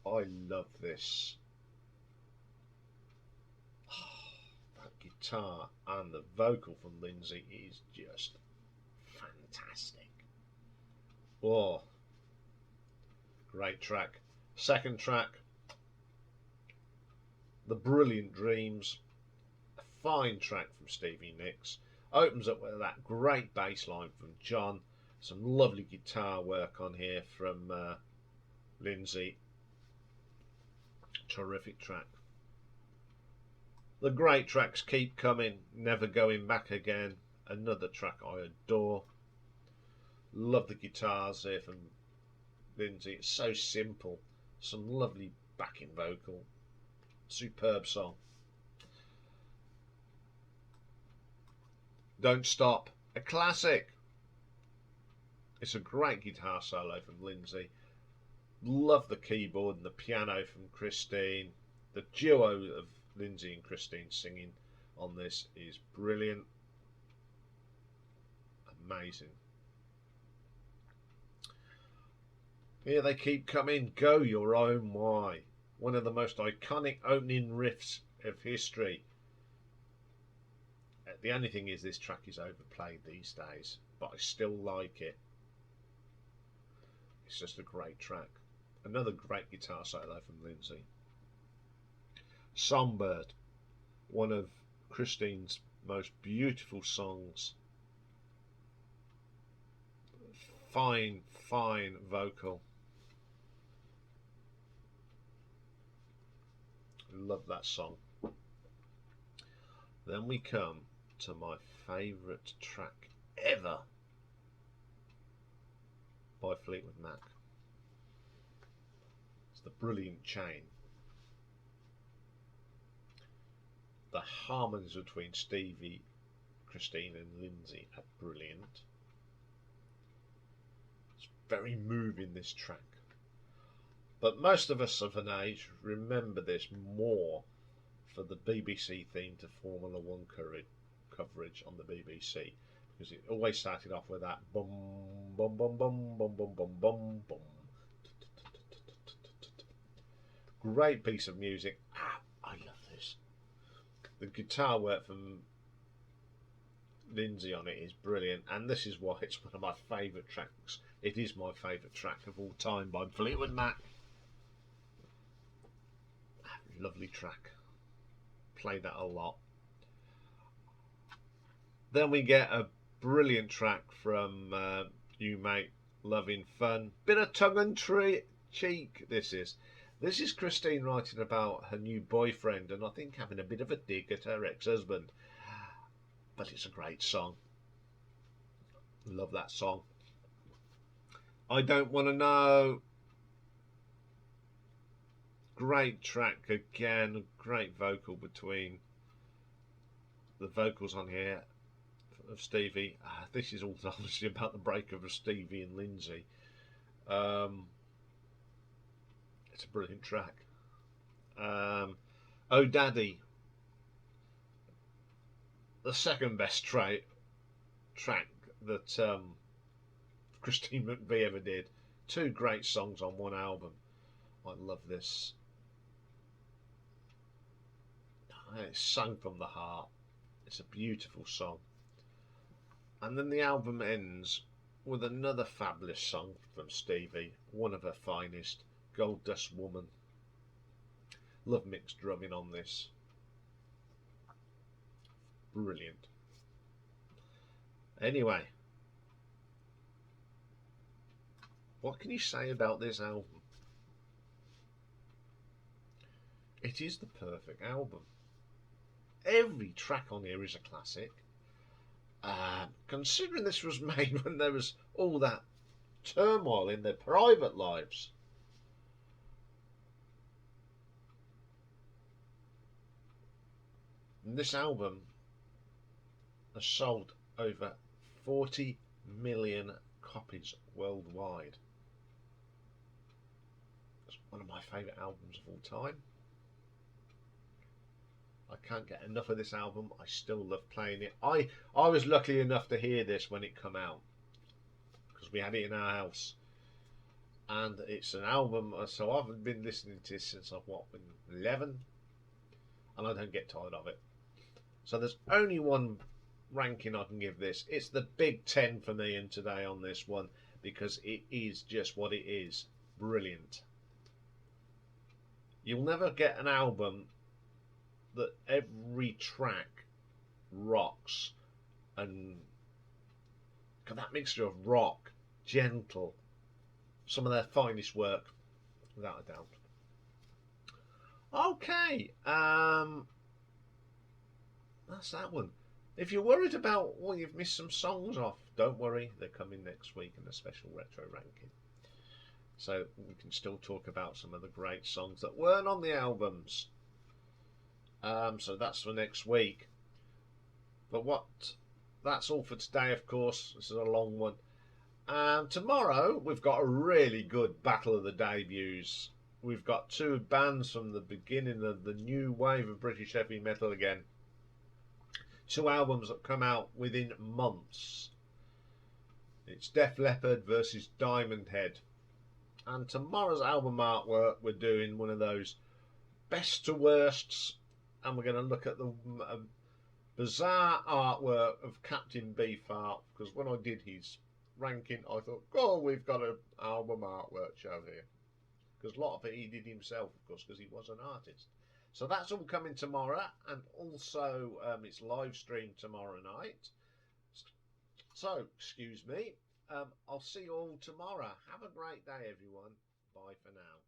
I love this. That guitar and the vocal from Lindsey is just fantastic. Oh, great track. Second track, The Brilliant Dreams. A fine track from Stevie Nicks. Opens up with that great bass line from John. Some lovely guitar work on here from Lindsay. Terrific track. The great tracks keep coming. Never Going Back Again. Another track I adore. Love the guitars here from Lindsay. It's so simple. Some lovely backing vocal. Superb song. Don't Stop. A classic. It's a great guitar solo from Lindsay. Love the keyboard and the piano from Christine. The duo of Lindsay and Christine singing on this is brilliant. Amazing. Here they keep coming. Go Your Own Way. One of the most iconic opening riffs of history. The only thing is this track is overplayed these days, but I still like it. It's just a great track. Another great guitar solo from Lindsay. Songbird, one of Christine's most beautiful songs. Fine, fine vocal. Love that song. Then we come to my favourite track ever by Fleetwood Mac. It's The Brilliant Chain. The harmonies between Stevie, Christine and Lindsay are brilliant. It's very moving, this track. But most of us of an age remember this more for the BBC theme to Formula One coverage on the BBC, because it always started off with that bum bum bum bum bum bum bum bum bum. Great piece of music. I love this. The guitar work from Lindsay on it is brilliant, and this is why it's one of my favourite tracks. It is my favourite track of all time by Fleetwood Mac. Lovely track. Play that a lot. Then we get a brilliant track from You Make Loving Fun. Bit of tongue and cheek this is. This is Christine writing about her new boyfriend, and I think having a bit of a dig at her ex-husband. But it's a great song. Love that song. I Don't Want to Know. Great track again. Great vocal between the vocals on here of Stevie. This is all obviously about the breakup of Stevie and Lindsay. It's a brilliant track. Oh Daddy, the second best track that Christine McVie ever did. Two great songs on one album. I love this. It's sung from the heart. It's a beautiful song. And then the album ends with another fabulous song from Stevie, one of her finest, Gold Dust Woman. Love mixed drumming on this. Brilliant. Anyway, what can you say about this album? It is the perfect album. Every track on here is a classic. Considering this was made when there was all that turmoil in their private lives. And this album has sold over 40 million copies worldwide. It's one of my favourite albums of all time. I can't get enough of this album. I still love playing it. I was lucky enough to hear this when it came out, because we had it in our house, and it's an album. So I've been listening to this since I've been 11, and I don't get tired of it. So there's only one ranking I can give this. It's the Big 10 for me and today on this one, because it is just what it is. Brilliant. You'll never get an album that every track rocks and that mixture of rock, gentle, some of their finest work, without a doubt. Okay, that's that one. If you're worried about, well, you've missed some songs off, don't worry, they're coming next week in a special retro ranking. So we can still talk about some of the great songs that weren't on the albums. So that's for next week. But that's all for today, of course. This is a long one. Tomorrow we've got a really good battle of the debuts. We've got two bands from the beginning of the new wave of British heavy metal again. Two albums that come out within months. It's Def Leppard versus Diamond Head. And tomorrow's album artwork, we're doing one of those best to worsts, and we're going to look at the bizarre artwork of Captain Beefheart, because when I did his ranking, I thought, oh, we've got an album artwork show here. Because a lot of it he did himself, of course, because he was an artist. So that's all coming tomorrow, and also it's live streamed tomorrow night. So, excuse me, I'll see you all tomorrow. Have a great day, everyone. Bye for now.